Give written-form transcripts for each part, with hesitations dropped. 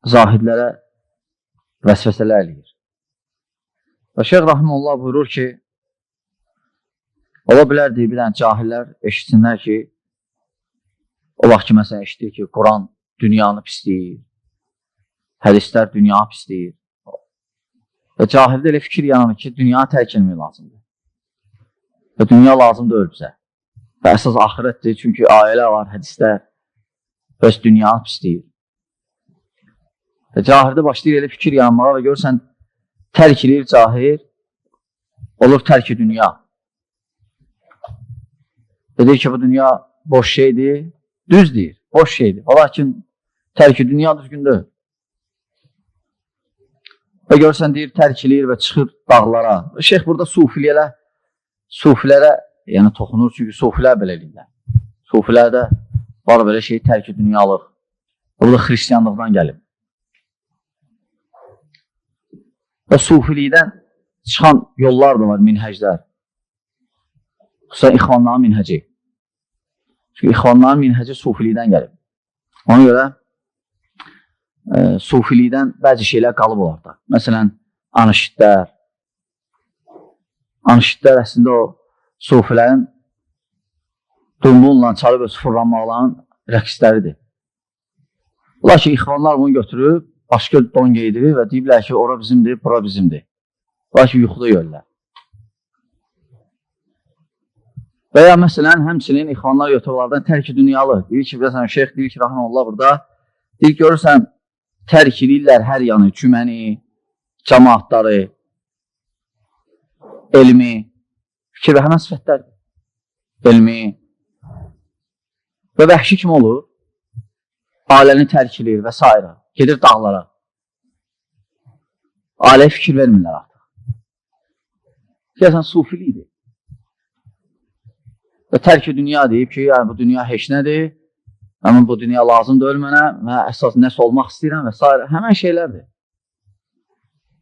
zahidlərə vəsvəsələr eləyir. Və Şeyx Rahimullah buyurur ki, ola bilər deyir, bir dənə cahillər eşitsinlər ki, o vaxt ki, məsələn, eşitir ki, Quran dünyanı pisləyir, hədislər dünyanı pisləyir. Və cahildə elə fikir yanır ki, dünyanı tərk etmək lazımdır. Və dünya lazımdır öl bizə. Və əsas axirətdir, çünki ayələr var, hədislər, öz dünyanı pisləyir. Və cahildə başlayır elə fikir yanmağa və görürsən, tərk edir cahil, olur tərk dünya. Və deyir ki, bu dünya boş şeydir, düz deyir, boş şeydir. Lakin tərk dünya düzgündür. Və görürsən, deyir, tərk edir və çıxır dağlara. Şeyx burada sufilərə yəni toxunur, çünki sufilər belə eləyirlər. Sufilərdə var belə şey, tərk dünyalıq. Bu da xristiyanlıqdan gəlib. Və sufilikdən çıxan yollar da var, minhəclər. Xüsusən ixvanların minhəci. Çünki ixvanların minhəci sufilikdən gəlib. Ona görə sufilikdən bəzi şeylər qalıb olardı. Məsələn, anışidlər. Anışidlər əslində o sufilərin dumbulla çalıb və sıfırlanmaqların rəqsləridir. Olar ki, ixvanlar bunu götürüb, başqa don geydirir və deyiblər ki, ora bizimdir, bura bizimdir. Olar ki, yuxuda görürlər. Və ya məsələn, həmçinin ixvanlar götürürlərdən tərk dünyalı. Deyir ki, məsələn, şeyx deyir ki, Rahmanullah burada, deyir, görürsən, tərk edirlər hər yanı, cüməni, cəmaatları, elmi, fikir və həmən sifətlərdir. Elmi və vəhşi kim olur? Aləni tərk edir və s. Gedir dağlara. Aləyə fikir vermirlər artıq. Deyəsən, sufilikdir. Və tərk dünya deyib ki, yəni, bu dünya heç nədir, həmin bu dünya lazımdır ölmənə və əsas nəsə olmaq istəyirəm və s. Həmən şeylərdir.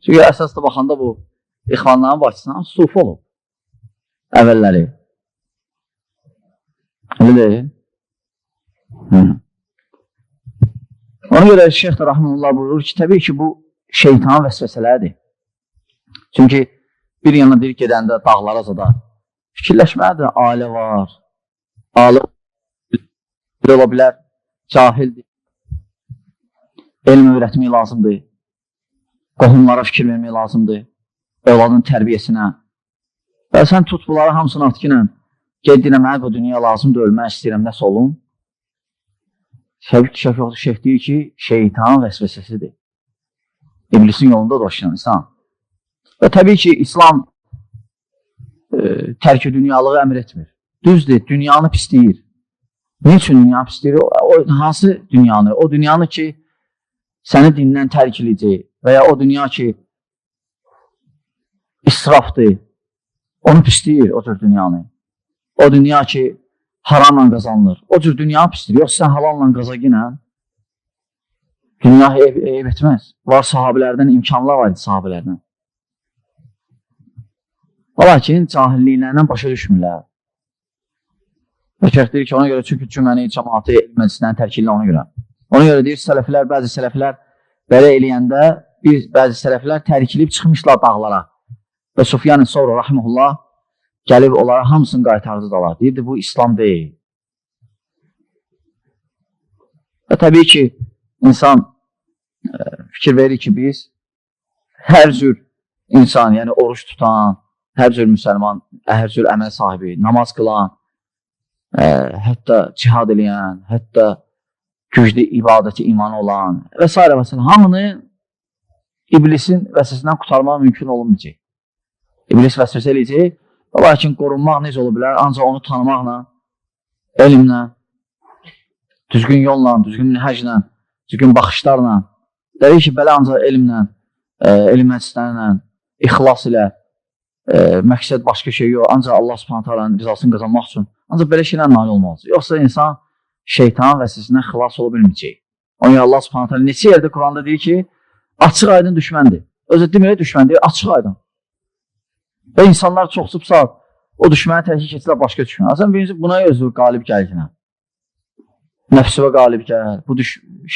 Çünki əsasda baxanda bu ixvanların başçısından sufi olub. Əvvəlləri. Öyle deyil. Ona görə Şeyx Rahmanullah buyurur ki, təbii ki, bu şeytanın vəsvəsələridir. Çünki bir yana deyir gedəndə dağlara zada fikirləşməlidir, ailə var, ailə ola bilər, cahildir, elm öyrətmək lazımdır, qohumlara fikir vermək lazımdır, evladın tərbiyəsinə. Və sən tut bunları hamısını artıq ilə gedinə mənə bu dünya lazımdır, ölmək istəyirəm, nəsə olun. Şeyx deyir ki, şeytanın vəsvəsəsidir. İblisin yolunda dolaşan insan. Və təbii ki, İslam tərk-i dünyalığı əmr etmir. Düzdür, dünyanı pisləyir. Ne üçün dünyanı pisləyir? O hansı dünyanı? O dünyanı ki, səni dindən tərk edəcək və ya o dünya ki, israfdır, onu pisləyir, o tür dünyanı. O dünya ki, haramla qazanılır. O cür dünyanı pisləyir. Yoxsa sən halalla qazanınla dünya eyb etməz. Var sahabilərdən, imkanlar var idi sahabilərdən. Lakin cahilliklərdən başa düşmürlər. Və şeyx deyir ki, ona görə çünki cüməni, cəmaatı, məclislərini tərk edirlər ona görə. Ona görə deyir, sələflər, bəzi sələflər belə eləyəndə, bəzi sələflər tərk edib çıxmışlar dağlara. Və Sufyan-ı Savri rahimehullah gəlib onlara hamısını qaytardı dağlar. Deyirdi, bu İslam deyil. Və təbii ki, insan fikir verir ki, biz hər cür insan, yəni oruç tutan, hər cür müsəlman, hər cür əməl sahibi, namaz qılan, hətta cihad eləyən, hətta güclü ibadəti imanı olan və s. və s. Hamını iblisin vəsvəsindən qurtarmaq mümkün olunmayacaq. İblis vəsvəsə eləyəcək, lakin qorunmaq necə ola bilər? Ancaq onu tanımaqla, elmlə, düzgün yolla, düzgün minhəclə, düzgün baxışlarla, deyir ki, belə ancaq elmlə, elm məclislərlə, ixlas ilə, məqsəd başqa şey yox, ancaq Allah Subhanahu taalanın rızasını qazanmaq üçün, ancaq belə şeylər nail olmaz. Yoxsa insan şeytanın vəsvəsindən xilas ola bilməyəcək. Ona Allah Subhanahu taala neçə yerdə Quranda deyir ki, açıq aydın düşməndir. Özü deməyə düşmən deyir, açıq aydın. Və insanlar çox sıpsaq, o düşməni təhkik etsinlər başqa düşmən. Sən buna özü qalib gəlir. Nəfsivə qalib gəlir, bu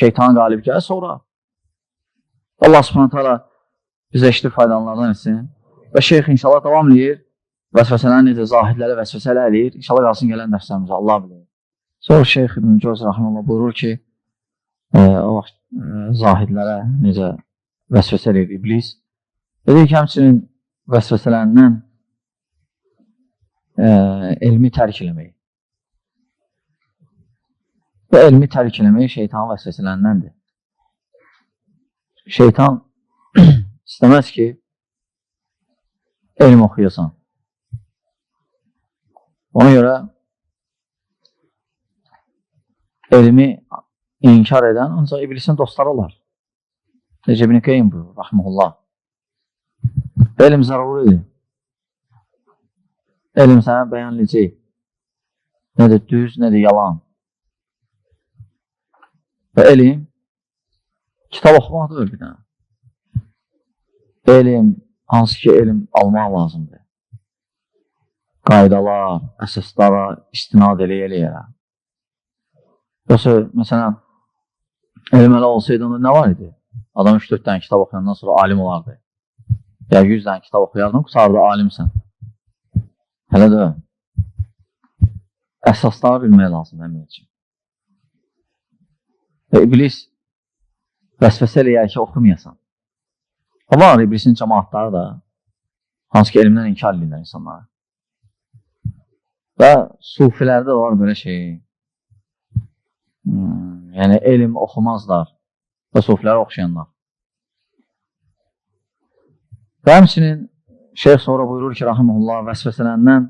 şeytan qalib gəlir sonra. Allah subhanahu ta'ala bizə eşitib faydalanlardan etsin. Və şeyx inşallah davam edir. Vəsvəsələr necə zahidlərə vəsvəsələr eləyir. İnşallah qalsın gələn dərslərimizə. Allah bilir. Sonra şeyx İbn Cəvzi rahimehullah buyurur ki, o vaxt zahidlərə necə vəsvəsə eləyir iblis. Dedi ki, həmçinin vəsvəsələrindən elmi tərk eləmək. Və elmi tərk eləmək şeytanın vəsvəsələrindəndir. Şeytan istəməz ki, elm oxuyasan. Ona görə elmi inkar edən ancaq iblisin dostları olar. Necə İbn Qeym buyurur, rahmehullah. Elm zəruridir. Elm sənə bəyanlayacaq. Nədir düz, nədir yalan. Və elm kitab oxumaq da bir dənə. Elm, hansı ki elm almaq lazımdır. Qaydalar, əsaslara istinad eləyərək. Yoxsa, məsələn, elm elə olsaydı, onda nə var idi? Adam 3-4 dənə kitab oxuyandan sonra alim olardı. Ya 100 dənə kitab oxuyardın, qusarda alimsən. Hələ də əsasları bilmək lazımdır əmin üçün. Və iblis vəsvəsə eləyər ki, oxumayasan. Var iblisin cəmaatları da, hansı ki elmdən inkar edirlər insanlara. Və sufilərdə var belə şey. Yəni elm oxumazlar və sufiləri oxşayanlar. Və həmçinin şeyh sonra buyurur ki, rahimehullah, vəsvəsələrindən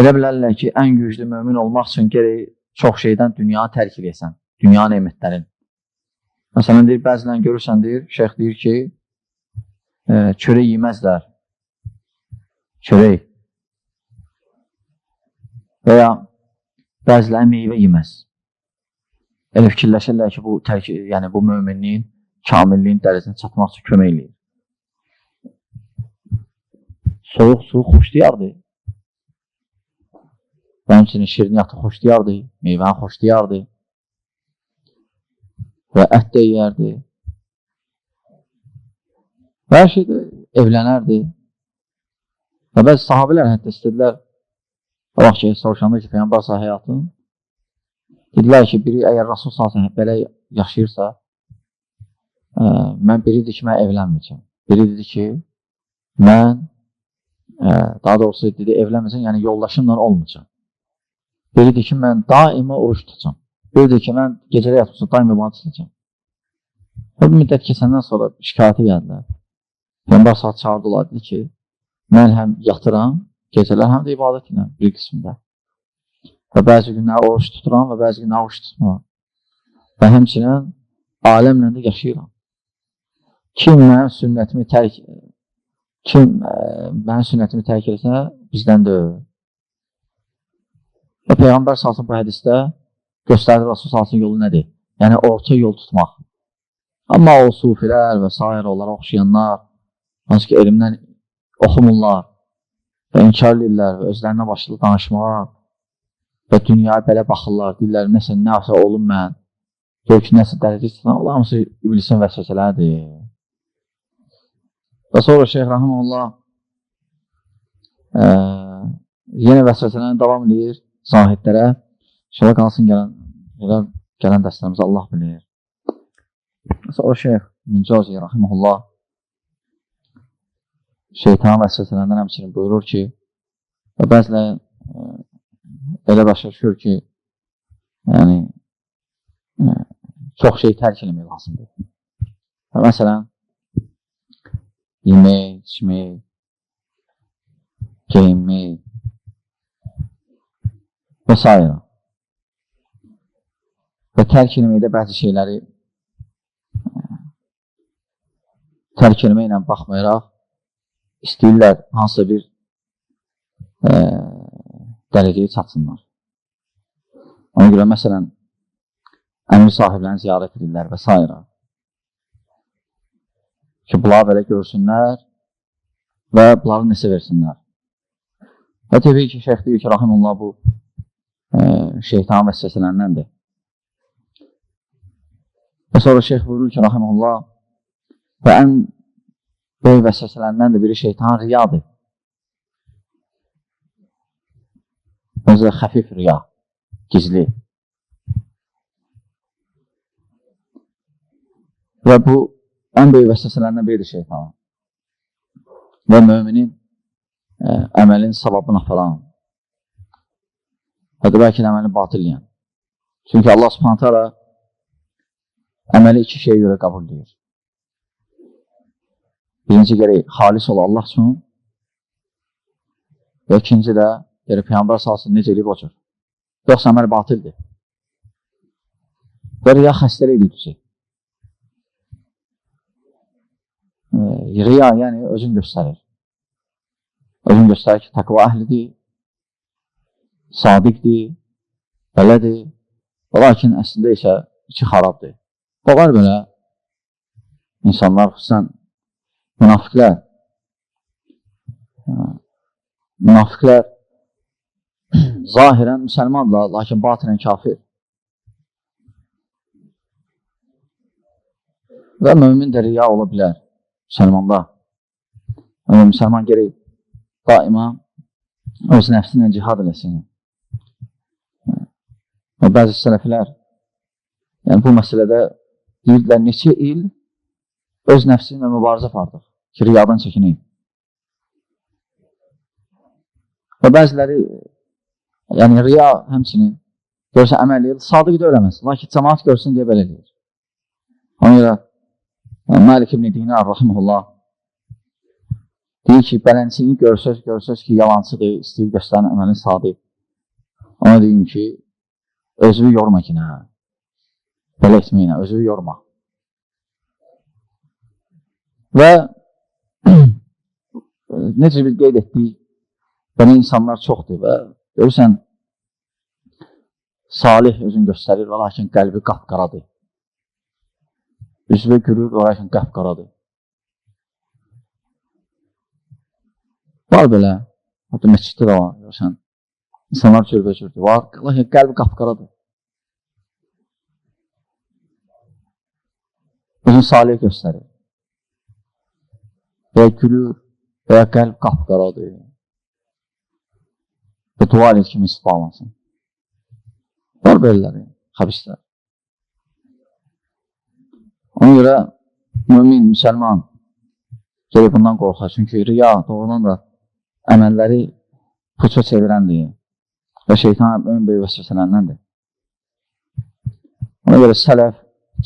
elə bilərlər ki, ən güclü mömin olmaq üçün gərək çox şeydən dünyanı tərk edəsən, dünya nemətlərin. Məsələn, deyir, bəzilən görürsən, deyir, şeyh deyir ki, çörək yeməzlər. Çörək. Və ya bəzilən meyvə yeməz. Elə fikirləşirlər ki, bu möminliyin, kamilliyin dərəcəsini çatmaq üçün kömək eləyir. Soyuq su xoşlayardı. Və həmçinin şirniyyatı xoşlayardı, meyvəni xoşlayardı. Və ət də yeyərdi. Və hər şeydə evlənərdi. Və bəzi sahabələr hətta istədilər, o vaxt ki, soruşanda ki, Peyğəmbər həyatın, dedilər ki, biri əgər Rasul salsın belə yaşayırsa, mən biri dedi ki, mən evlənməyəcəm. Biri dedi ki, mən, daha doğrusu dedi, evlənməyəcəm, yəni yoldaşımla olmayacam. Biri dedi ki, mən daima oruç tutacam. Biri dedi ki, mən gecələ yatmışsa daima ibadət edəcəm. Və bir müddət keçəndən sonra şikayətə gəldilər. Peyğəmbər saat çağırdılar, dedi ki, mən həm yatıram, gecələr həm də ibadət edirəm bir qismində. Və bəzi günlər oruç tuturam və bəzi günlər oruç tutmuram. Və həmçinin aləmlə də yaşayıram. Kim mənim sünnətimi tərk etsə, bizdən deyil. Və Peyğəmbər salsın bu hədisdə göstərdi Rasul salsın yolu nədir? Yəni orta yol tutmaq. Amma o sufilər və s. onlara oxşayanlar, hansı ki elmdən oxumurlar və inkar edirlər və özlərinə başlayır danışmağa və dünyaya belə baxırlar, deyirlər, nəsə olum mən, deyir ki, nəsə dərəcə istəyən, Allah hamısı iblisin vəsvəsələridir. Və sonra Şeyh Rahimullah yenə vəsvəsələrini davam edir zahidlərə. İnşallah qalsın gələn dərslərimizə Allah bilir. Sonra Şeyh İbn Cəvzi Rahimullah şeytanın vəsvəsələrindən həmçinin buyurur ki, və bəziləri elə başa düşür ki, yəni çox şey tərk eləmək lazımdır. Və məsələn, yemək, içmək, geyinmək və s. Və tərk eləməkdə bəzi şeyləri tərk eləməklə baxmayaraq istəyirlər hansısa bir dərəcəyə çatsınlar. Ona görə, məsələn, əmir sahiblərini ziyarət edirlər və s. Ki, bunlar belə görsünlər və bunları nəsə versinlər. Və təbii ki, şeyh deyir ki, Rahimullah bu şeytanın vəsvəsələrindən. Və sonra şeyh buyurur ki, Rahimullah, Və ən böyük vəsvəsələrindən də biri şeytan riyadır. Özü də xəfif riya, gizli. Və bu ən böyük vəsvəsələrindən biridir şeytanın. Və müminin əməlin savabını aparan və də bəlkə də əməlini batilləyən. Çünki Allah Subhanahu taala əməli iki şeyə görə qəbul edir. Birinci gərək xalis ol Allah üçün və ikinci də gərək Peyğəmbər salsın necə eləyib o cür. Yoxsa əməl batildir. Və riya xəstəlikdir. Riya yəni özün göstərir. Özün göstərir ki, təqva əhlidir, sadiqdir, belədir. Lakin əslində isə içi xarabdır. O var belə insanlar, xüsusən münafiqlər zahirən müsəlmanlar, lakin batinən kafir. Və mümin də riya ola bilər müsəlmanda. Müsəlman gerək daima öz nəfsinlə cihad eləsin. Və bəzi sələflər yəni bu məsələdə deyirdilər, neçə il öz nəfsinlə mübarizə apardıq ki, riyadan çəkinəyim. Və bəziləri yəni riya həmçinin görsə əməl edir, sadiq də öləməz. Lakin cəmaat görsün deyə belə deyir. Ona görə Məlik ibn Dinar rahimehullah deyir ki, bələnsiyini görsəz ki, yalancıdır, istəyir göstərin əməlin sadiq. Ona deyin ki, özünü yorma ki, nə? Belə etməyinə, özünü yorma. Və necə bir qeyd etdik, belə insanlar çoxdur və görürsən, salih özünü göstərir, lakin qəlbi qapqaradır. Üzvü gülür, lakin qapqaradır. Var belə, hatta məsciddə də var, görürsən, insanlar cürbəcürdür, var, lakin qəlbi qapqaradır. Özünü salih göstərir. Və gülür, və qəlb qapqaradır. Və dua edir kimi istifalansın. Var belələri, xəbislər. Ona görə mümin, müsəlman gəlib bundan qorxar. Çünki riya doğrudan da əməlləri puça çevirəndir və şeytan ön böyük vəsvəsələndəndir. Ona görə sələf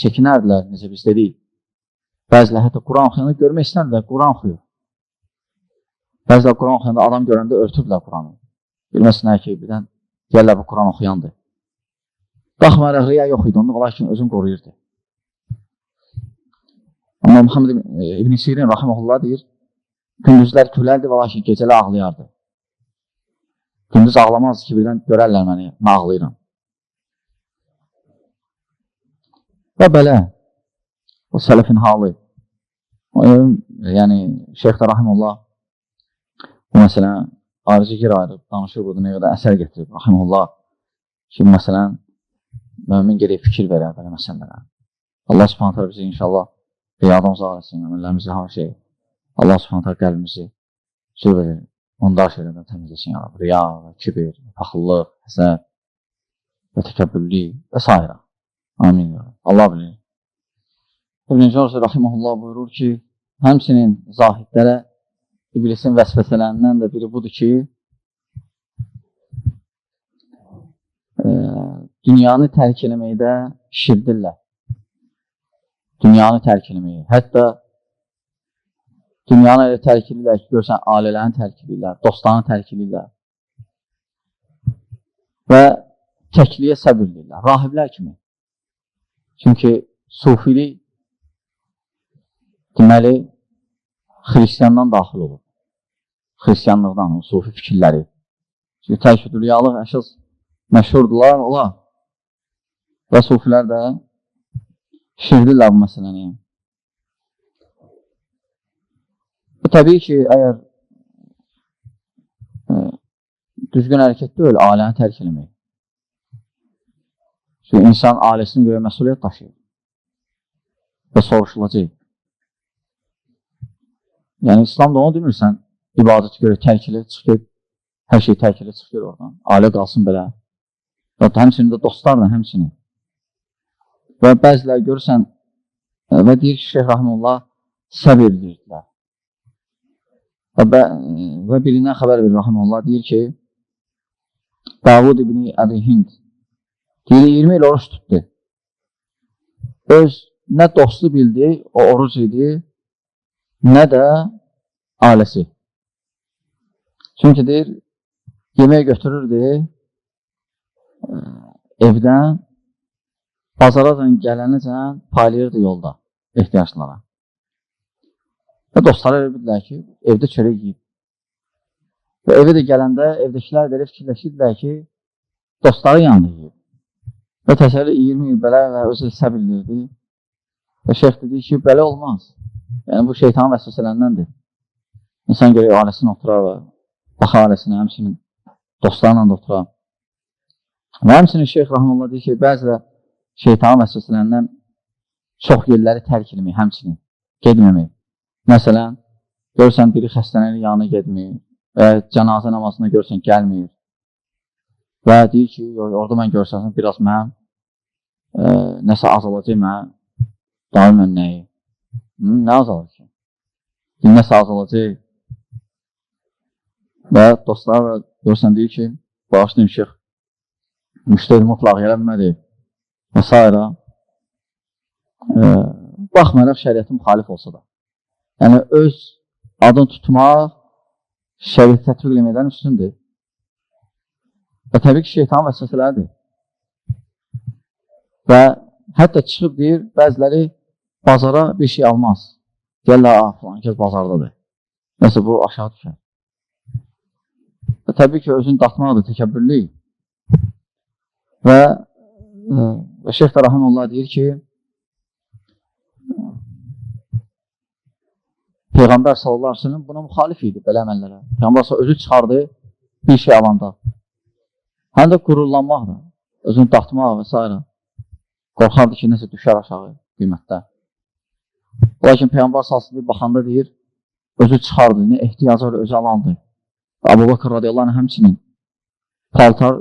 çəkinərdilər, necə biz dedik. Bəzilə hətta Quran oxuyanda görmək istəndilər, Quran oxuyur. Bəzilə Quran oxuyanda adam görəndə örtürdülər Quranı. Bilməsinlər ki, birdən deyərlər bu Quran oxuyandır. Baxmayaraq riya yox idi onda, lakin özünü qoruyurdu. Amma Muhammed ibn Sirin rahimehullah deyir, gündüzlər gülərdi və lakin gecələr ağlayardı. Gündüz ağlamazdı ki, birdən görərlər məni, mən ağlayıram. Və belə, o sələfin halı. Yəni, Şeyx rahimehullah bu məsələ ayrıca yer ayırıb, danışır burada nə qədər əsər getirib, rahimehullah ki, məsələn, mümin gerək fikir verər belə məsələlərə. Allah subhanət hələ bizi inşallah riyadan uzaq etsin, əməllərimizi hər şey. Allah subhanət hələ qəlbimizi sür verir, ondar şeylərdən təmizləsin, riya, kibir, paxıllıq, həsəd və təkəbbürlük və s. Amin. Allah bilir. İbn-i Cəvzi rahimehullah buyurur ki, həmçinin zahidlərə iblisin vəsvəsələrindən də biri budur ki, dünyanı tərk eləməkdə şirdirlər. Dünyanı tərk eləməyi. Hətta dünyanı elə tərk edirlər ki, görsən, ailələrini tərk edirlər, dostlarını tərk edirlər. Və təkliyə səbr edirlər, rahiblər kimi. Çünki sufilik deməli xristiyandan daxil olur. Xristiyanlıqdan, sufi fikirləri. Çünki təkvidüliyalıq əsas məşhurdular, olar. Və sufilər də şirdirlər bu məsələni. Təbii ki, əgər düzgün hərəkət deyil, ailəni tərk eləmək. Çünki insan ailəsini görə məsuliyyət daşıyır və soruşulacaq. Yəni, İslamda onu demirsən, ibadəti görə tərk elə, çıxıb, hər şey tərk elə, çıxır oradan. Ailə qalsın belə. Həmçinin də dostlarla, həmçinin. Və bəzilər görürsən, və deyir ki, Şeyx Rahimullah səbir deyirdilər. Və birindən xəbər verir Rahimullah, deyir ki, Davud ibn Əbi Hind deyir, 20 il oruç tutdu. Öz nə dostu bildi, o oruc idi, nə də ailəsi. Çünki deyir, yemək götürürdü evdən, bazaradan gələnəcən paylayırdı yolda ehtiyaclara. Və dostları elə bildilər ki, evdə çörək yiyib. Və evə də gələndə evdəkilər də elə fikirləşirdilər ki, dostları yanında yiyib. Və təsəlli 20 il belə və özü səbirlirdi. Və şeyx dedi ki, belə olmaz. Yəni, bu şeytanın vəsvəsələndəndir. İnsan görək ailəsini oturar və baxa ailəsinə, həmçinin dostlarla da oturar. Və həmçinin Şeyx Rahimullah deyir ki, bəzi də şeytanın vəsvəsələndən çox yerləri tərk etmək, həmçinin gedməmək. Məsələn, görürsən biri xəstənənin yanına getmir və cənazə namazına görürsən gəlmir. Və deyir ki, orada mən görsəsin, biraz mən nəsə azalacaq mən, daim mən nəyi? Nə azalır ki? Nəsə azalacaq. Və dostlar görürsən deyir ki, bağışlayın şeyx, müştəri mutlaq gələnmədi və s. Baxmayaraq şəriyyətin müxalif olsa da. Yəni, öz adını tutmaq şəriyyət tətbiq eləməkdən üstündür. Və təbii ki, şeytanın vəsvəsələridir. Və hətta çıxıb deyir, bəziləri bazara bir şey almaz. Deyərlər, falan kəs bazardadır. Nəsə, bu aşağı düşər. Və təbii ki, özünü datmaqdır, təkəbbürlük. Və Şeyx də Rahimullah deyir ki, Peyğəmbər sallallahu aleyhi ve sellem buna müxalif idi, belə əməllərə. Peyğəmbər özü çıxardı bir şey alanda. Həm də qürurlanmaq da, özünü dartmaq və s. Qorxardı ki, nəsə düşər aşağı qiymətdə. Lakin Peyğəmbər sallallahu baxanda deyir, özü çıxardı, nə ehtiyacı var, özü alandı. Əbu Bakır radiyallahu anh həmçinin paltar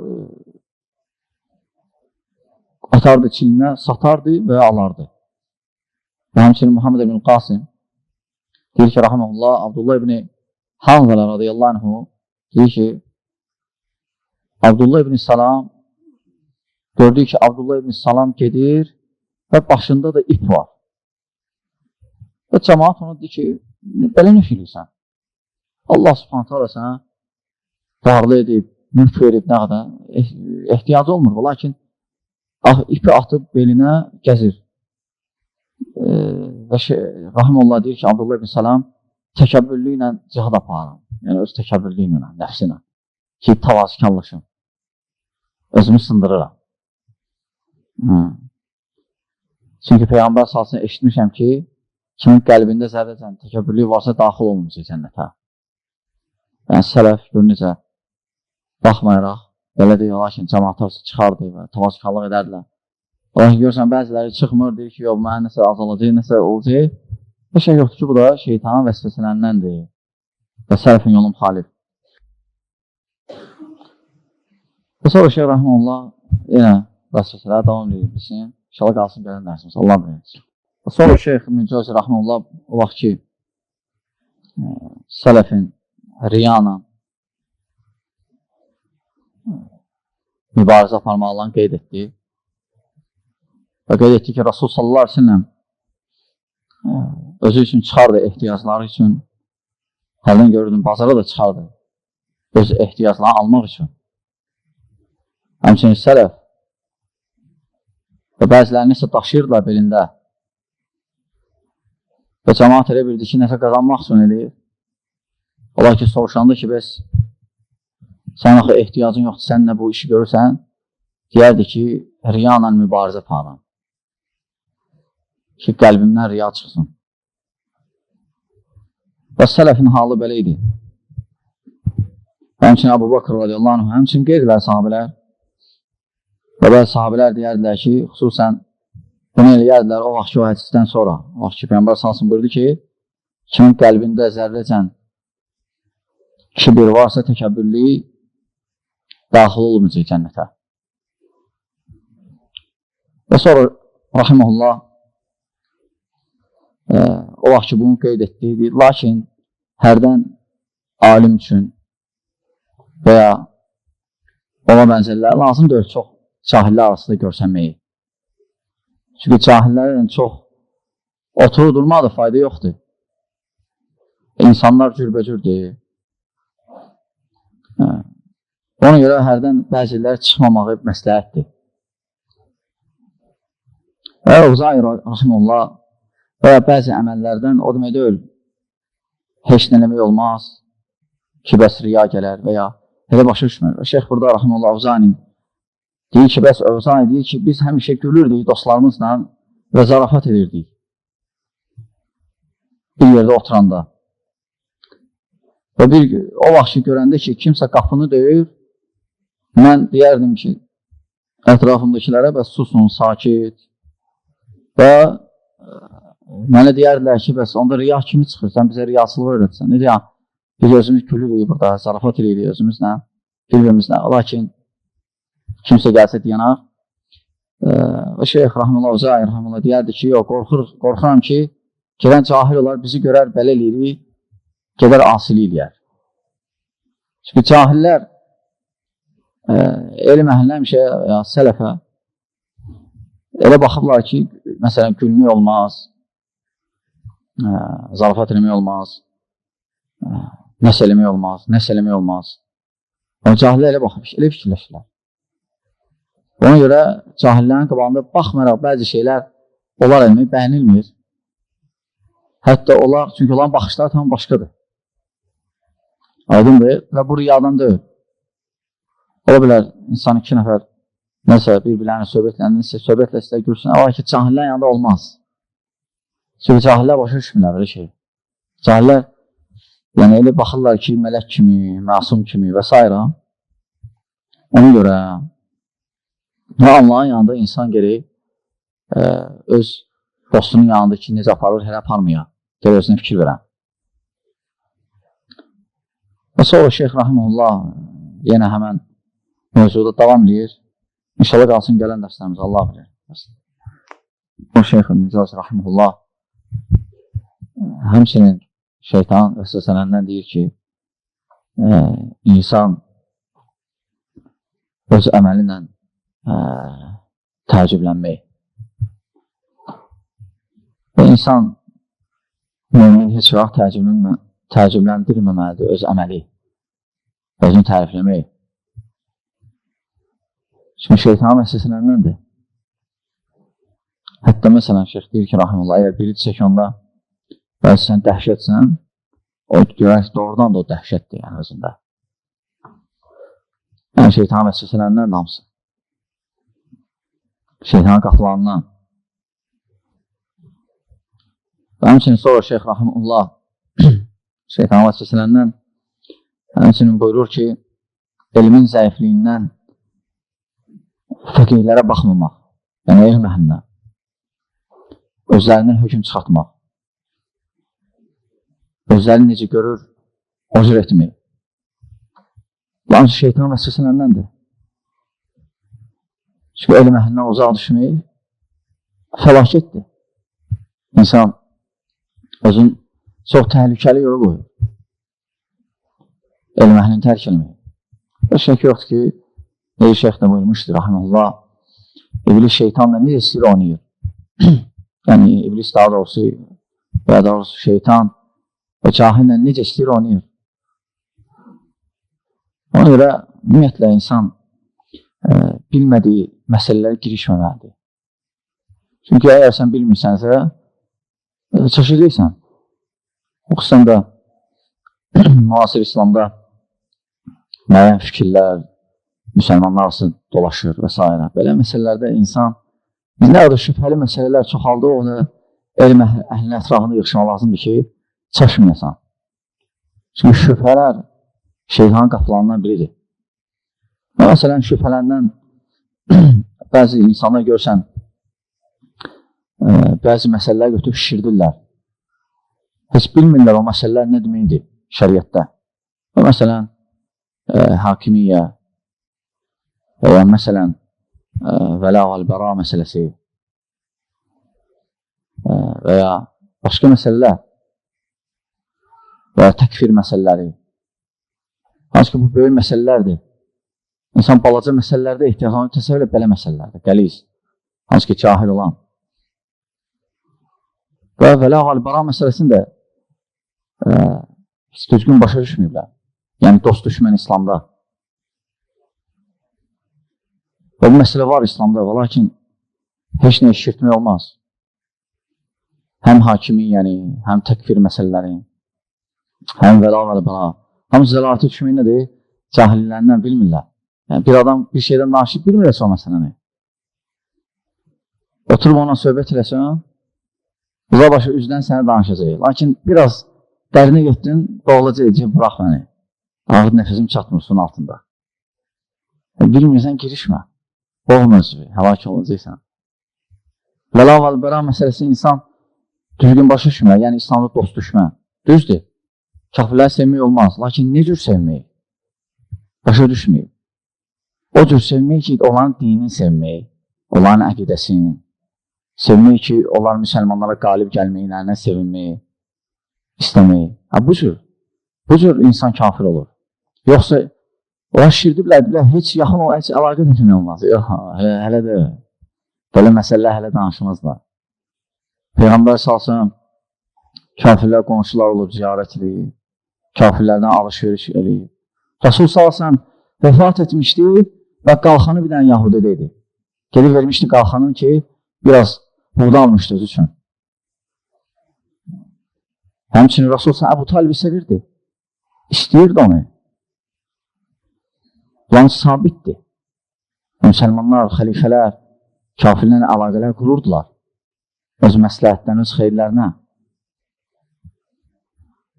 atardı çininə, satardı və alardı. Və həmçinin Muhammed ibn Qasim deyir ki, Rahimullah, Abdullah ibn Hanzala radiyallahu anhu deyir ki, Abdullah ibn Salam gördük ki, Abdullah ibn Salam gedir və başında da ip var. Və cəmaat ona deyir ki, belə nə filirsən? Allah subhanət hala sənə varlı edib, mülk verib, nə qədər ehtiyacı olmur. Lakin ipi atıb belinə gəzir. Və Rahimullah deyir ki, Abdullah ibn Salam təkəbbürlü ilə cihad aparım. Yəni, öz təkəbbürlü ilə, nəfsi ilə. Ki, tavazıkarlaşım. Özümü sındırıram. Çünki Peyğəmbər salsın eşitmişəm ki, kimin qəlbində zərrəcən təkəbbürlü varsa daxil olunacaq cənnətə. Yəni, sələf gör necə baxmayaraq, belə deyil, lakin cəmaatlar çıxardı və tavazıkarlıq edərdilər. Lakin görürsən, bəziləri çıxmır, deyir ki, yox, mənə nəsə azalacaq, nəsə olacaq. Bir şey yoxdur ki, bu da şeytanın vəsvəsələndəndir və sələfin yolun müxalif. Və sonra Şeyx Rahimullah yenə vəsvəsələr davam edir bilsin. İnşallah qalsın gələn dərsimiz. Allah bilir. Və sonra Şeyx İbn Cəvzi Rahimullah o vaxt ki, sələfin riyana mübarizə aparmaqlarını qeyd etdi. Və qeyd etdi ki, Rasul sallallahu aleyhi ve sellem özü üçün çıxardı ehtiyacları üçün. Həldən görürdüm, bazara da çıxardı öz ehtiyaclarını almaq üçün. Həmçinin sələf və bəziləri nəsə daşıyırlar belində və cəmaat elə bildi ki, nəsə qazanmaq üçün eləyir. Ola ki, soruşanda ki, bəs sən axı ehtiyacın yoxdur, sən nə bu işi görürsən, deyərdi ki, riyanla mübarizə aparın. Ki, qəlbimdən riya çıxsın. Və sələfin halı belə idi. Həmçinin Əbu Bakır radiyallahu anh, həmçinin qeydilər sahabələr. Və bəzi sahabələr deyərdilər ki, xüsusən bunu eləyərdilər o vaxt ki, o hədisdən sonra. O vaxt ki, Peyğəmbər salsın buyurdu ki, kimin qəlbində zərrəcən kibir varsa, təkəbbürlüyü daxil olmayacaq cənnətə. Və sonra rahiməhullah o vaxt ki, bunu qeyd etdiyi, lakin hərdən alim üçün və ya ona bənzərlər lazım deyil çox cahillər arasında görsənməyi. Çünki cahillərin çox oturur durmaqda fayda yoxdur. İnsanlar cürbəcürdür. Ona görə hərdən bəziləri çıxmamağı məsləhətdir. Və Uzayr rahiməhullah və ya bəzi əməllərdən o demək deyil, heç nə eləmək olmaz ki, bəs riya gələr və ya elə başa düşmür. Şeyx burada rahiməhullah Uzayr deyir ki, bəs Uzayr deyir ki, biz həmişə gülürdük dostlarımızla və zarafat edirdik. Bir yerdə oturanda. Və o vaxt ki, görəndə ki, kimsə qapını döyür, mən deyərdim ki, ətrafımdakilərə bəs susun, sakit. Və mənə deyərdilər ki, bəs onda riya kimi çıxır, sən bizə riyasılığı öyrətsən. Necə ya, biz özümüz gülürük burada, zarafat edirik özümüzlə, bir-birimizlə. Lakin kimsə gəlsə deyənək. Və Şeyx Rahmanullah Uzayr Rahmanullah deyərdi ki, yox, qorxuram ki, gələn cahil olar, bizi görər, belə eləyirik, gedər asili eləyər. Çünki cahillər elm əhlinə həmişə ya sələfə elə baxıblar ki, məsələn, gülmək olmaz, zarafat eləmək olmaz, nəsə eləmək olmaz, nəsə eləmək olmaz. O cahillər elə baxıb, elə fikirləşirlər. Ona görə cahillərin qabağında baxmayaraq bəzi şeylər onlar eləmək bəyənilmir. Hətta onlar, çünki onların baxışları tam başqadır. Aydındır və bu riyadan deyil. Ola bilər, insan iki nəfər nəsə bir-birlərini söhbətlə gülsün. Amma ki, cahillər yanında olmaz. Çünki cahillər başa düşmürlər belə şey. Cahillər, yəni elə baxırlar ki, mələk kimi, məsum kimi və s. Ona görə Allahın yanında insan gerək öz dostunun yanında ki, necə aparır, hələ aparmaya. Gəl özünə fikir verəm. Və sonra Şeyx Rahiməhullah yenə həmən mövzuda davam edir. İnşallah qalsın gələn dərslərimiz, Allah bilir. O Şeyx-i Micaz Rahiməhullah həmçinin şeytan vəsvəsələrindən deyir ki, insan öz əməli ilə təəccüblənmək. Və insan mümin heç vaxt təəccübləndirməməlidir öz əməli, özünü tərifləmək. Çünki şeytanın vəsvəsələrindendir. Hətta məsələn, şeyx deyir ki, rahimullah, əgər biri çək onda və sən dəhşətsən, o görək doğrudan da o dəhşətdir yəni özündə. Yəni şeytanın vəsvəsələrindən namısı. Şeytanın qapılarından. Və həmçinin sonra şeyx rahimullah şeytanın vəsvəsələrindən həmçinin buyurur ki, elmin zəifliyindən fəqihlərə baxmamaq, yəni elm əhlindən, özlərindən hökm çıxartmaq, özlərini necə görür, o cür etmək. Lakin şeytanın vəsvəsələrdəndir. Çünki elm əhlindən uzaq düşmək fəlakətdir. İnsan özün çox təhlükəli yola qoyur. Elm əhlini tərk eləmək. Və şək yoxdur ki, Necə şeyx də buyurmuşdur, rahiməhullah, iblis şeytanla necə istəyir oynayır. Yəni, iblis daha doğrusu, və daha doğrusu şeytan və cahillə necə istəyir oynayır. Ona görə, ümumiyyətlə, insan bilmədiyi məsələlərə girişməməlidir. Çünki əgər sən bilmirsənsə, çaşacaqsan. Xüsusən də müasir İslamda müəyyən fikirlər, müsəlmanlar arası dolaşır və s. Belə məsələlərdə insan, nə qədər şübhəli məsələlər çoxaldı, onu elm əhlinin ətrafında yığışmaq lazımdır ki, çaşmayasan. Çünki şübhələr şeytanın qapılarından biridir. Məsələn, şübhələndən bəzi insanlar görsən, bəzi məsələlər götürüb şişirdirlər. heç bilmirlər o məsələlər nə deməkdir şəriətdə. Və məsələn, hakimiyyə və ya məsələn, vəla vəl-bəra məsələsi və ya başqa məsələlər və ya təkfir məsələləri. Hansı ki, bu böyük məsələlərdir. İnsan balaca məsələlərdə ehtiyacını təsəvvür belə məsələlərdir, qəliz. Hansı ki, cahil olan. Və vəla vəl-bəra məsələsini də heç düzgün başa düşməyiblər. Yəni, dost düşmən İslamda. Və bu məsələ var İslamda, və lakin heç nə eşitmək olmaz. Həm hakimiyyəni, həm təkfir məsələləri, həm vəla vəl-bəra. Hamısı zəlalətə düşmək nədir? Cahillərindən bilmirlər. Yəni, bir adam bir şeydən naşib bilmirlərsə o məsələni. Oturub ona söhbət eləsən, uza başı üzdən sənə danışacaq. Lakin biraz dərinə getdin, boğulacaq, burax məni. Ağır nəfəsim çatmır suyun altında. Bilmirsən, girişmə. Boğulma özü, həlak olacaqsan. Vəla vəl-bəra məsələsi insan düzgün başa düşmür. Yəni, İslamda dost düşmə. Düzdür. Kafirləri sevmək olmaz. Lakin ne cür sevmək? Başa düşməyib. O cür sevmək ki, onların dinini sevmək, onların əqidəsini, sevmək ki, onlar müsəlmanlara qalib gəlməklərinə sevinmək, istəmək. Bu cür insan kafir olur. Yoxsa, onlar şirdiblər, heç yaxın o, heç əlaqə etmək olmaz. Yox, hələ də, belə məsələlər hələ danışmazlar. Peyğəmbər salsın, kafirlər qonşular olub, ziyarət edir, kafirlərdən alış-veriş edir. Rasul salsın, vəfat etmişdi və qalxanı bir dənə Yahudidə idi. Gelib vermişdi qalxanın ki, biraz buğda almışdı öz üçün. Həmçinin Rasul salsın, Əbu Talibi sevirdi. İstəyirdi onu. Plan sabitdir. Müsəlmanlar, xəlifələr, kafirlərlə əlaqələr qururdular. Öz məsləhətlərinə, öz xeyirlərinə.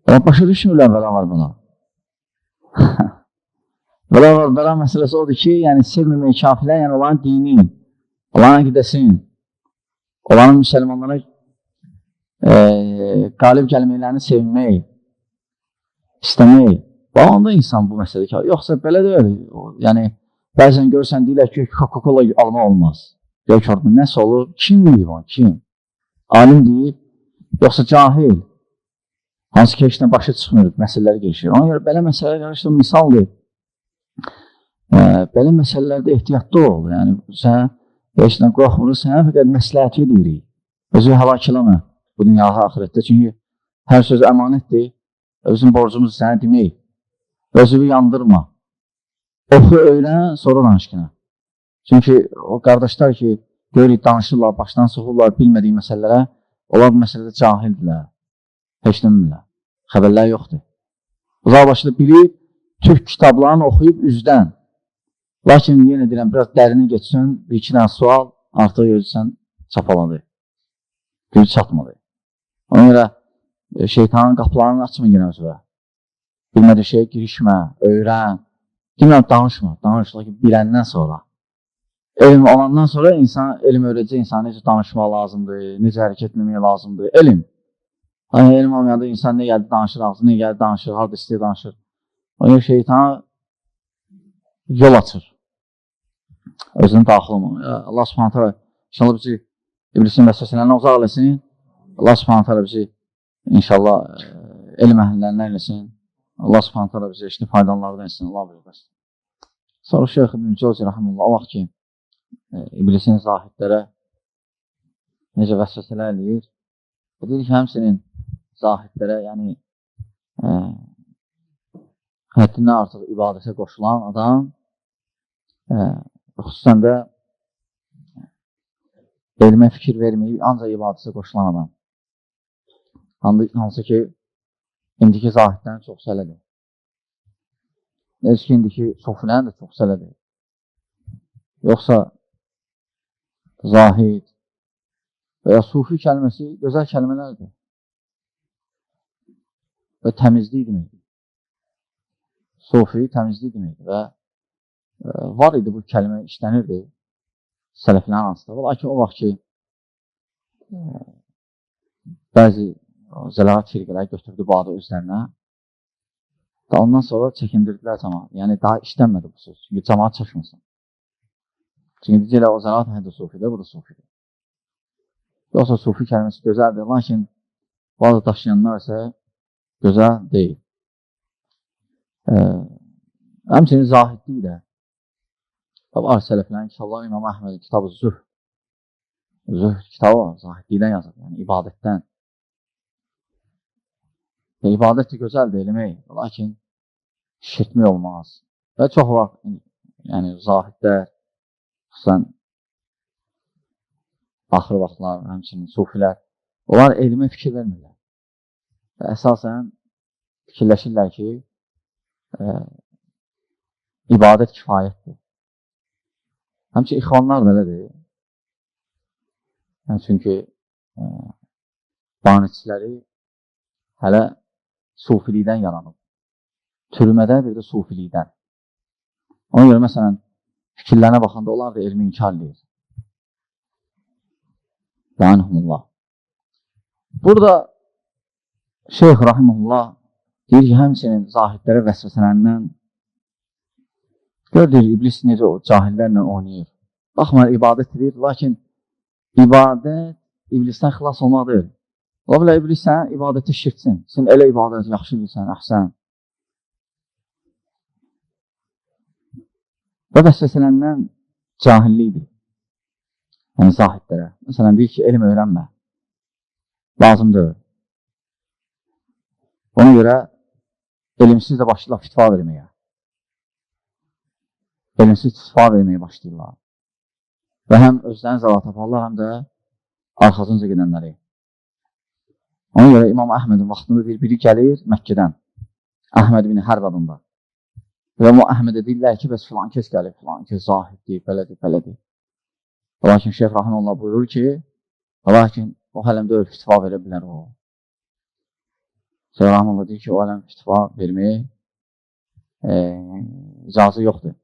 Amma başa düşmürlər vəla var-bəla. Vəla var-bəla məsələsi odur ki, yəni sevməmək kafirlər, yəni onların dinin, onların əqidəsinin, onların müsəlmanlara qalib gəlməklərini sevmək, istəmək. Və onda insan bu məsələdə kafir. Yoxsa belə deyil. Yəni, bəzən görsən, deyilər ki, Coca-Cola alma olmaz. Gör ki, orada nəsə olur? Kim deyib onu? Kim? Alim deyib, yoxsa cahil? Hansı ki, heç başa çıxmır, məsələləri gelişir. Ona görə belə məsələlər qarışdır, misaldır. Belə məsələlərdə ehtiyatlı ol. Yəni, sən heç nə qorxmur, sənə fəqət məsləhəti deyirik. Özü həlak eləmə bu dünyada, axirətdə. Çünki hər söz əmanətdir. Özün borcumuzu sənə demək. Özünü yandırma. Oxu, öyrən, sonra danışqına. Çünki o qardaşlar ki, görürük, danışırlar, başdan soxurlar, bilmədiyi məsələlərə, onlar bu məsələdə cahildirlər. Heç bilmirlər. Xəbərlər yoxdur. Uzaq başında bilib, türk kitablarını oxuyub üzdən. Lakin yenə deyirəm, biraz dərini geçsin, bir-iki dənə sual, artıq özsən çapaladı. Güc çatmadı. Ona görə şeytanın qapılarını açma yenə özünə. Bilmədiyi şeyə girişmə, öyrən. Demirəm, danışma, lakin biləndən sonra. Elm olandan sonra elm öyrəcək insan necə danışmaq lazımdır, necə hərəkət etməmək lazımdır. Elm. Hani elm olmayanda insan nə gəldi danışır, ağzı nə gəldi danışır, harada istəyir danışır. Ona şeytana yol açır. Özünün daxil olmalı. Allah subhanət hələ inşallah bizi iblisin vəsvəsələrindən uzaq eləsin. Allah subhanət hələ bizi inşallah elm əhlilərindən eləsin. Allah subhanət hələ bizi eşini faydalardan etsin. Allah bilir. Sonra Şeyx İbn Cəvzi rəhməllah o vaxt ki iblisin zahidlərə necə vəsvəsələr eləyir. Deyir ki, həmsinin zahidlərə, yəni həddindən artıq ibadətə qoşulan adam, xüsusən də elmə fikir verməyib, ancaq ibadətə qoşulan adam. Hansı ki, indiki zahidlərin çox sələdir. Necə ki, indiki sofilərin də çox sələdir. Yoxsa zahid və ya sufi kəlməsi gözəl kəlmələrdir. Və təmizlik deməkdir. Sufi təmizlik deməkdir və var idi bu kəlmə işlənirdi sələflərin arasında. Lakin o vaxt ki, bəzi zəlalat firqələri götürdü bu adı özlərinə. Da ondan sonra çəkindirdilər cəmaat. Yəni daha işlənmədi bu söz. Çünki cəmaat çaşmasın. Çünki deyirlər o zəlalat həm də sufidir, bu da sufidir. Yoxsa sufi kəlməsi gözəldir, lakin bazı daşıyanlar isə gözəl deyil. Həmçinin zahidlik də. Var sələflərin kitabları, İmam Əhmədin kitabı Zühd. Zühd kitabı var, zahidlikdən yazır, yəni ibadətdən. İbadət də gözəldir, eləmək, lakin şirkmək olmaz. Və çox vaxt, yəni zahidlər, xüsusən axır vaxtlar, həmçinin sufilər, onlar elmə fikir vermirlər. Və əsasən fikirləşirlər ki, ibadət kifayətdir. Həmçinin ixvanlar belədir. Yəni, çünki banitçiləri hələ sufilikdən yaranıb. Türmədə bir də sufilikdən. Ona görə, məsələn, fikirlərinə baxanda onlar da elmi inkar edir. Lənəhumullah. Burada Şeyx Rahimullah deyir ki, həmçinin zahidlərə vəsvəsələrindən gördür, iblis necə o cahillərlə oynayır. Baxmayın, ibadət edir, lakin ibadət iblisdən xilas olmaq deyil. Ola bilər, iblis sən ibadətə şirksin. Sən elə ibadət yaxşı bilsən, əhsən. Və vəsvəsələrindən cahillikdir. Yəni, zahidlərə. Məsələn, deyir ki, elm öyrənmə. Lazımdır. Ona görə elmsiz də başlayırlar fitva verməyə. Elmsiz fitva verməyə başlayırlar. Və həm özlərini zəlat taparlar, həm də arxasınca gedənləri. Ona görə İmam Əhmədin vaxtında deyir, biri gəlir Məkkədən. Əhməd ibn Hərb adında. Və o Əhmədə deyirlər ki, bəs filan kəs gəlir, filan kəs zahiddir, belədir, belədir. Lakin Şeyx Rahimullah buyurur ki, lakin o hələmdə öyle fitva verə bilər o. Şeyx Rahimullah deyir ki, o hələm fitva verməyə icazı yoxdur.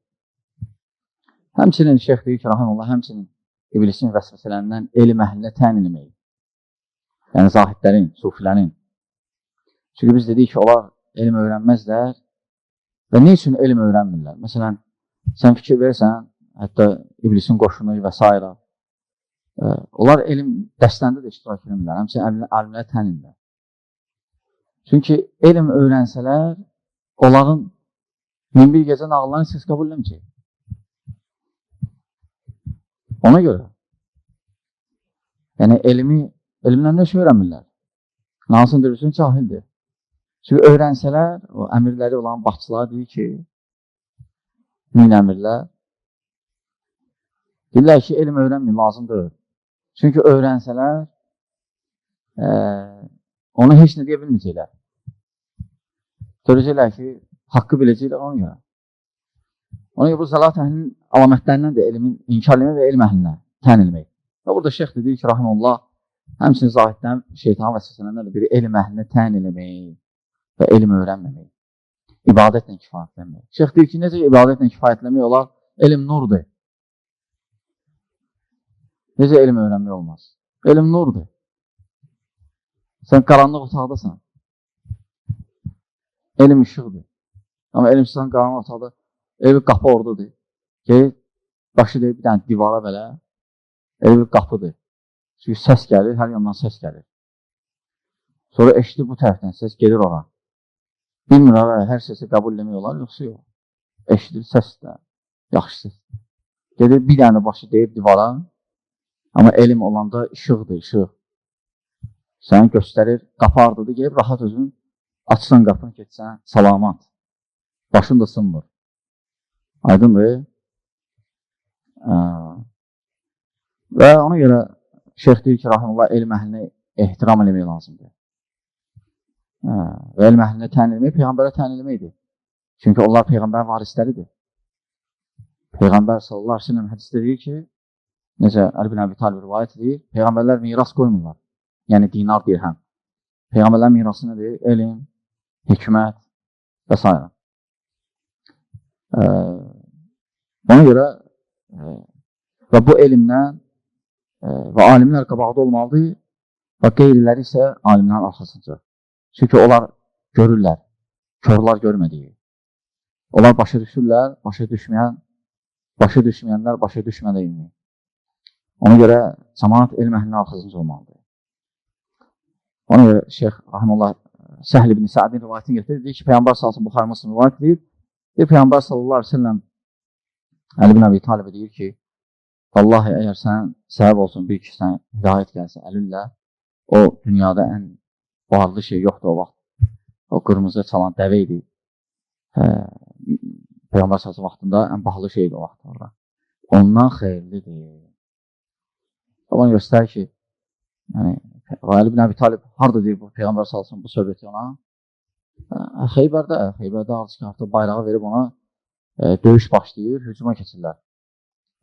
Həmçinin Şeyx deyir ki, Rahimullah, həmçinin iblisin vəsvəsələrindən elm əhlinə təyin eləmək. Yəni, zahidlərin, sufilərin. Çünki biz dedik ki, onlar elm öyrənməzlər və nə üçün elm öyrənmirlər? Məsələn, sən fikir verirsən, hətta iblisin qoşunu və s. Onlar elm dəstəndə də iştirak edilmirlər, həmçinin alimlərə təyin edirlər. Çünki elm öyrənsələr, onların min bir gecə nağıllarını siz qəbul eləməyəcək. Ona görə, yəni elmdən nə şey öyrənmirlər? Nasıl deyirsin, cahildir. Çünki öyrənsələr, o əmirləri olan başçılar deyir ki, min əmirlər, deyirlər ki, elm öyrənmir, lazımdır. Çünki öyrənsələr, ona heç nə deyə bilməyəcəklər. Görəcəklər ki, haqqı biləcəklər ona görə. Ona görə bu zəlat əhlinin əlamətlərindən də elmin inkar eləmək və elm əhlinə təyin eləmək. Və burada şeyx deyir ki, Rahimullah, həmçinin zahiddən şeytan vəsvəsələrindən də biri elm əhlinə təyin eləmək və elm öyrənməmək. İbadətlə kifayətlənmək. Şeyx deyir ki, necə ibadətlə kifayətlənmək olar? Elm nurdur. Necə elm öyrənmək olmaz? Elm nurdur. Sən qaranlıq otaqdasan. Elm işıqdır. Amma elmsən qaranlıq otaqda, elə bir qapı oradadır. Ki, başı deyir, bir dənə divara belə, elə bir qapıdır. Çünki səs gəlir, hər yandan səs gəlir. Sonra eşidir bu tərəfdən, səs gelir ora. Bilmir, hər səsi qəbul eləmək olar, yoxsa yox. Eşidir səs də, yaxşı səs. Gedir, bir dənə başı deyib divara, amma elm olanda işıqdır, işıq. Səni göstərir, qapı ardıdır, gelib rahat özün, açsan qapını, keçsən, salamat. Başın da sınmır. Aydındır. Və ona görə şeyx deyir ki, Rahimullah, elm əhlinə ehtiram eləmək lazımdır. Və elm əhlinə təyin eləmək, Peyğəmbərə təyin eləməkdir. Çünki onlar Peyğəmbərin varisləridir. Peyğəmbər sallallahu aleyhi ve sellem hədisdə deyir ki, necə Əli bin Əbi Talib rivayət edir, Peyğəmbərlər miras qoymurlar. Yəni dinar, dirhəm. Peyğəmbərlər mirası nədir? Elm, hikmət və s. Ona görə və bu elmdən və alimlər qabaqda olmalıdır Və qeyriləri isə alimlərin arxasınca. Çünki onlar görürlər, körlər görmədiyi. Onlar başa düşürlər, başa düşməyənlər başa düşmədiyini. Ona görə cəmaat elm əhlinin arxasınca olmalıdır. Ona görə Şeyx Rahimullah Səhl ibn Sa'din rivayətini getirir. Deyir ki, Peyğəmbər sallallahu Buxari Müslim rivayət edir. Peyğəmbər sallallahu aleyhi ve sellem Əli ibn Əbi Talibə deyir ki, vallahi əgər sən səbəb olsun bir ki, sən hidayət gəlsin əlillə, o dünyada ən varlı şey yoxdur o vaxt. O qırmızı çalan dəvə idi. Peyğəmbər sallallahu vaxtında ən bahalı şeydir o vaxt orada. Ondan xeyirlidir. Ona göstərir ki, yəni, Əli ibn Əbi Talib harada deyir bu Peyğəmbər sallallahu bu söhbəti ona? Xeybərdə hansı ki, artıq bayrağı verib ona döyüş başlayır, hücuma keçirlər.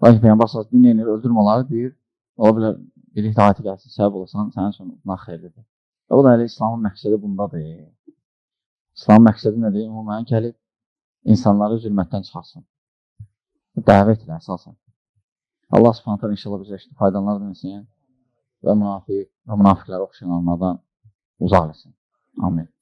Lakin Peyğəmbər sallallahu dinləyinir, öldürmə onları deyir, ola bilər bir hidayəti gəlsin, səbəb olsan, sənin üçün bundan xeyirlidir. O da elə İslamın məqsədi bundadır. İslamın məqsədi nədir? Ümumən gəlib insanları zülmətdən çıxarsın. Dəvət ilə əsasən. Allah subhanət hələ inşallah bizə işte faydalanlar deməsin və münafiqləri oxşayanlardan uzaq eləsin. Amin.